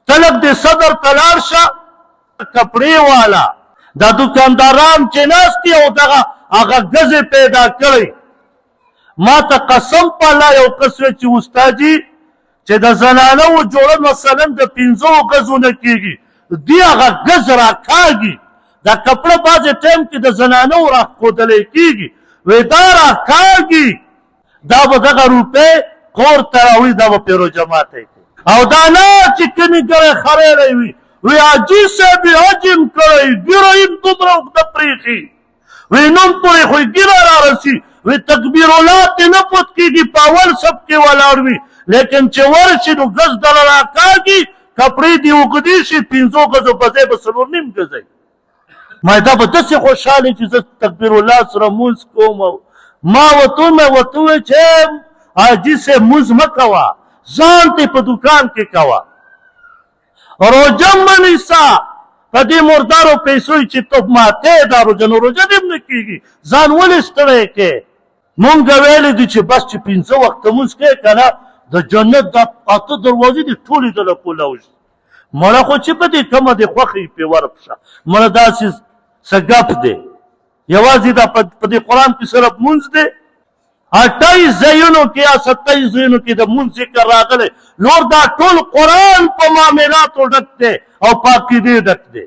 تلک دې صدر ته لاړ شه کپړې والا دا دکانداران چې ناست دي او دغه هغه ګزې پیدا کړی ما ته قسم په الله یو کس وی چې استادجي چې د زنانو جوړه مثلا د 5 ګزو نه کېږي دی هغه ګز راکاږي دا کپړه بعضې ټایم کې د زنانو راښودلی کېږي وی دا راکاږي دا به دغه روپۍ کور ته راوړي دا به پیروجه ماتی کوي او دا نه چې کمې ګړی خریلی وي وی حاجي صاحب یې حجم کړی ګیره یې دومره اوږده پرېښي وی نوم پورې خو یې ګیره رارسي وی تکبیر الله ته نه پوت کېږي په اول صف کې ولاړ وي لیکن چې ورشي نو ګز دله راکاږي کپړې دې اوږدې شي 5 ګزو په ځای به 4.5 ګزی ما دا به داسې خوشحالې چې زه تکبیر الله سره مونځ کوم ما ورته وویل چې حاجي صاحب مونځ مه کوه ځان ته په دوکان کې کوه روژه مه نیسه په دې مردارو پیسو چې ته ماتې دا روژه نو روژه دې هم نه کېږي ځان ولې ستړی کې مونږ ویلې دي چې بس چې 5 وخته مونځ کوې که نه د جنت دا 8 دروازې دي ټولې دله کولاوشي مړه خو چې په دې کومه دې خوښه یې پرې ورپشه مړه داسې څه ګپ دی یوازې دا په دې قرآن کې صرف مونځ دی 28 ځایونو کې یا 27 ځایونو کې د مونځ ذکر راغلی نور دا ټول قرآن په معاملاتو ډک دی او په عقیدې ډک دی